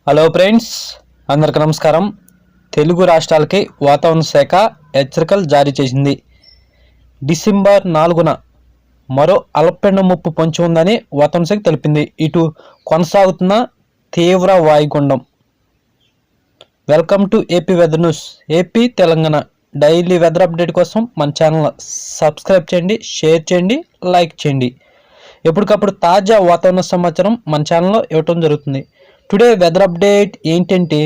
Hello friends, అందరికీ నమస్కారం. తెలుగు రాష్ట్రాలకి వాతావరణ శాఖ హెచ్చరికలు జారీ చేసింది. డిసెంబర్ 4న మరో అల్పపీడన ముప్పు పొంచి ఉందని వాతావరణ శాఖ తెలిపింది. ఇటు కొనసాగుతున్న తీవ్ర వాయుగుండం. Welcome to AP weather news. AP Telangana daily weather update కోసం మన ఛానల్ సబ్స్క్రైబ్ చేయండి, షేర్ చేయండి, లైక్ చేయండి. ఎప్పటికప్పుడు తాజా వాతావరణ సమాచారం మన ఛానల్లో ఇవ్వటం జరుగుతుంది. టుడే వెదర్ అప్డేట్ ఏంటంటే,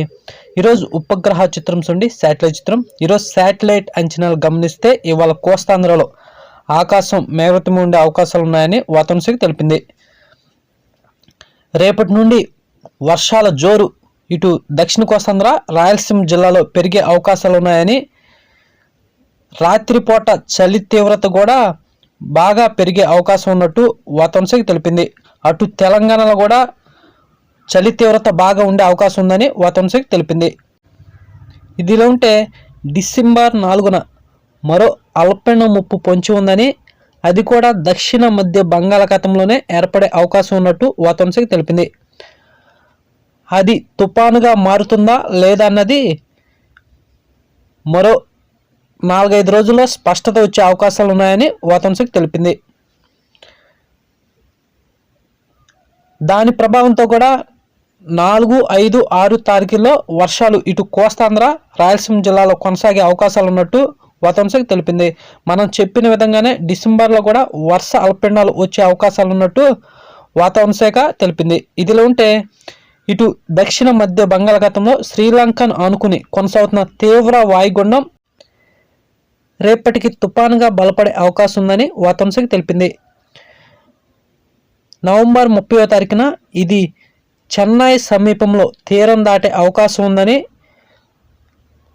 ఈరోజు ఉపగ్రహ చిత్రం చూడండి, శాటిలైట్ చిత్రం. ఈరోజు శాటిలైట్ అంచనాలు గమనిస్తే ఇవాళ కోస్తాంధ్రలో ఆకాశం మేఘావృతమై ఉండే అవకాశాలు ఉన్నాయని వాతావరణ శాఖ తెలిపింది. రేపటి నుండి వర్షాల జోరు ఇటు దక్షిణ కోస్తాంధ్ర, రాయలసీమ జిల్లాలో పెరిగే అవకాశాలు ఉన్నాయని, రాత్రిపూట చలి తీవ్రత కూడా బాగా పెరిగే అవకాశం ఉన్నట్టు వాతావరణ శాఖ తెలిపింది. అటు తెలంగాణలో కూడా చలి తీవ్రత బాగా ఉండే అవకాశం ఉందని వాతావరణ శాఖ తెలిపింది. ఇదిలో ఉంటే డిసెంబర్ 4న మరో అల్పపీడన ముప్పు పొంచి ఉందని, అది కూడా దక్షిణ మధ్య బంగాళాఖాతంలోనే ఏర్పడే అవకాశం ఉన్నట్టు వాతావరణ శాఖ తెలిపింది. అది తుఫానుగా మారుతుందా లేదా అన్నది మరో 4-5 రోజుల్లో స్పష్టత వచ్చే అవకాశాలు ఉన్నాయని వాతావరణ శాఖ తెలిపింది. దాని ప్రభావంతో కూడా 4, 5, 6 తారీఖుల్లో వర్షాలు ఇటు కోస్తాంధ్ర, రాయలసీమ జిల్లాలో కొనసాగే అవకాశాలు ఉన్నట్టు వాతావరణ శాఖ తెలిపింది. మనం చెప్పిన విధంగానే డిసెంబర్లో కూడా వర్ష అల్పపీడనాలు వచ్చే అవకాశాలు ఉన్నట్టు వాతావరణ శాఖ తెలిపింది. ఇదిలో ఉంటే ఇటు దక్షిణ మధ్య బంగాళాఖాతంలో శ్రీలంకను ఆనుకుని కొనసాగుతున్న తీవ్ర వాయుగుండం రేపటికి తుఫానుగా బలపడే అవకాశం ఉందని వాతావరణ శాఖ తెలిపింది. నవంబర్ 30వ తారీఖున ఇది చెన్నై సమీపంలో తీరం దాటే అవకాశం ఉందని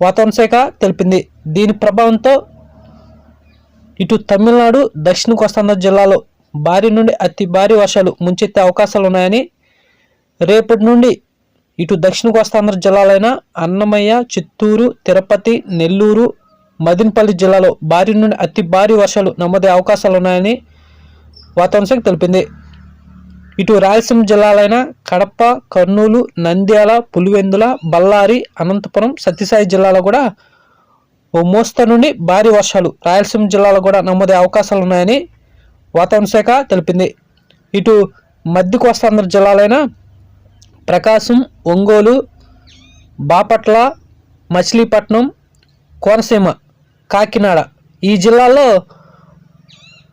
వాతావరణ శాఖ తెలిపింది. దీని ప్రభావంతో ఇటు తమిళనాడు, దక్షిణ కోస్తాంధ్ర జిల్లాలో భారీ నుండి అతి భారీ వర్షాలు ముంచెత్తే అవకాశాలు ఉన్నాయని, రేపటి నుండి ఇటు దక్షిణ కోస్తాంధ్ర జిల్లాలైన అన్నమయ్య, చిత్తూరు, తిరుపతి, నెల్లూరు, మదినపల్లి జిల్లాలో భారీ నుండి అతి భారీ వర్షాలు నమోదే అవకాశాలు ఉన్నాయని వాతావరణ శాఖ తెలిపింది. ఇటు రాయలసీమ జిల్లాలైన కడప, కర్నూలు, నంద్యాల, పులివెందుల, బళ్ళారి, అనంతపురం, సత్యసాయి జిల్లాలో కూడా ఓ మోస్తరు నుండి భారీ వర్షాలు రాయలసీమ జిల్లాలో కూడా నమోదే అవకాశాలు ఉన్నాయని వాతావరణ శాఖ తెలిపింది. ఇటు మధ్య కోస్తాంధ్ర జిల్లాలైన ప్రకాశం, ఒంగోలు, బాపట్ల, మచిలీపట్నం, కోనసీమ, కాకినాడ ఈ జిల్లాల్లో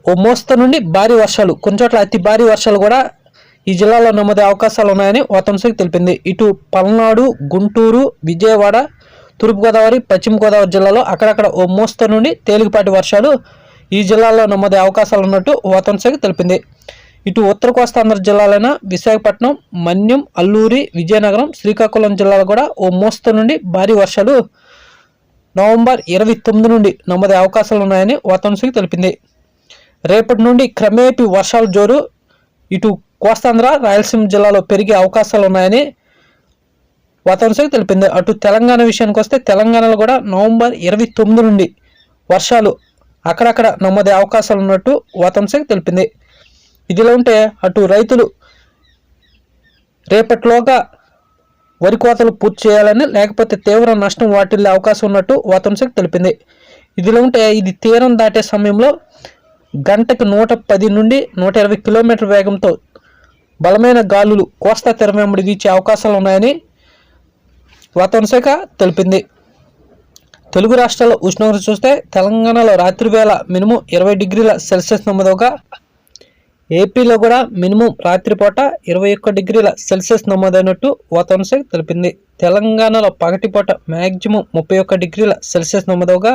ఓ మోస్తరు నుండి భారీ వర్షాలు, కొన్ని చోట్ల అతి భారీ వర్షాలు కూడా ఈ జిల్లాలో నమోదే అవకాశాలు ఉన్నాయని వాతావరణ శాఖ తెలిపింది. ఇటు పల్నాడు, గుంటూరు, విజయవాడ, తూర్పుగోదావరి, పశ్చిమ గోదావరి జిల్లాలో అక్కడక్కడ ఓ మోస్తరు నుండి తేలికపాటి వర్షాలు ఈ జిల్లాలో నమోదే అవకాశాలు ఉన్నట్టు వాతావరణ శాఖ తెలిపింది. ఇటు ఉత్తర కోస్తాంధ్ర జిల్లాలైన విశాఖపట్నం, మన్యం, అల్లూరి, విజయనగరం, శ్రీకాకుళం జిల్లాలో కూడా ఓ మోస్తరు నుండి భారీ వర్షాలు నవంబర్ 29 నుండి నమోదే అవకాశాలు ఉన్నాయని వాతావరణ శాఖ తెలిపింది. రేపటి నుండి క్రమేపీ వర్షాల జోరు ఇటు కోస్తాంధ్ర, రాయలసీమ జిల్లాలో పెరిగే అవకాశాలు ఉన్నాయని వాతావరణ శాఖ తెలిపింది. అటు తెలంగాణ విషయానికి వస్తే తెలంగాణలో కూడా నవంబర్ 29 నుండి వర్షాలు అక్కడక్కడ నమోదే అవకాశాలు ఉన్నట్టు వాతావరణ శాఖ తెలిపింది. ఇదిలో ఉంటే అటు రైతులు రేపటిలోగా వరి కోతలు పూర్తి చేయాలని, లేకపోతే తీవ్ర నష్టం వాటిల్లే అవకాశం ఉన్నట్టు వాతావరణ శాఖ తెలిపింది. ఇదిలో ఉంటే ఇది తీరం దాటే సమయంలో గంటకు 110 నుండి 120 కిలోమీటర్ల వేగంతో బలమైన గాలులు కోస్తా తీరం వెంబడి వీచే అవకాశాలు ఉన్నాయని వాతావరణ శాఖ తెలిపింది. తెలుగు రాష్ట్రాల్లో ఉష్ణోగ్రత చూస్తే తెలంగాణలో రాత్రి వేళ మినిమం 20 డిగ్రీల సెల్సియస్ నమోదవగా, ఏపీలో కూడా మినిమం రాత్రిపూట 21 డిగ్రీల సెల్సియస్ నమోదైనట్టు వాతావరణ శాఖ తెలిపింది. తెలంగాణలో పగటిపూట మ్యాక్సిమం 31 డిగ్రీల సెల్సియస్ నమోదవగా,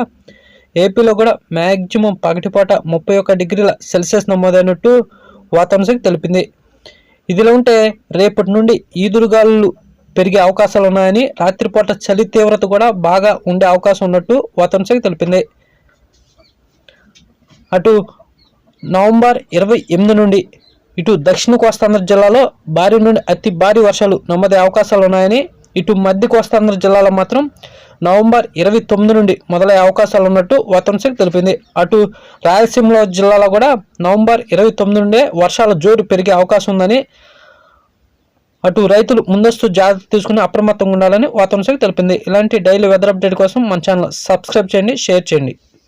ఏపీలో కూడా మ్యాక్సిమం పగటిపూట 31 డిగ్రీల సెల్సియస్ నమోదైనట్టు వాతావరణ శాఖ తెలిపింది. ఇదిలో ఉంటే రేపటి నుండి ఈదురుగాలులు పెరిగే అవకాశాలు ఉన్నాయని, రాత్రిపూట చలి తీవ్రత కూడా బాగా ఉండే అవకాశం ఉన్నట్టు వాతావరణ శాఖ తెలిపింది. అటు నవంబర్ 28 నుండి ఇటు దక్షిణ కోస్తాంధ్ర జిల్లాలో భారీ నుండి అతి భారీ వర్షాలు నమోదే అవకాశాలు ఉన్నాయని, ఇటు మధ్య కోస్తాంధ్ర జిల్లాలో మాత్రం నవంబర్ 29 నుండి మొదలయ్యే అవకాశాలు ఉన్నట్టు వాతావరణ శాఖ తెలిపింది. అటు రాయలసీమ జిల్లాలో కూడా నవంబర్ 29 నుండే వర్షాల జోరు పెరిగే అవకాశం ఉందని అటు రైతులు ముందస్తు జాగ్రత్త తీసుకుని అప్రమత్తంగా ఉండాలని వాతావరణ శాఖ తెలిపింది. ఇలాంటి డైలీ వెదర్ అప్డేట్ కోసం మన ఛానల్ సబ్స్క్రైబ్ చేయండి, షేర్ చేయండి.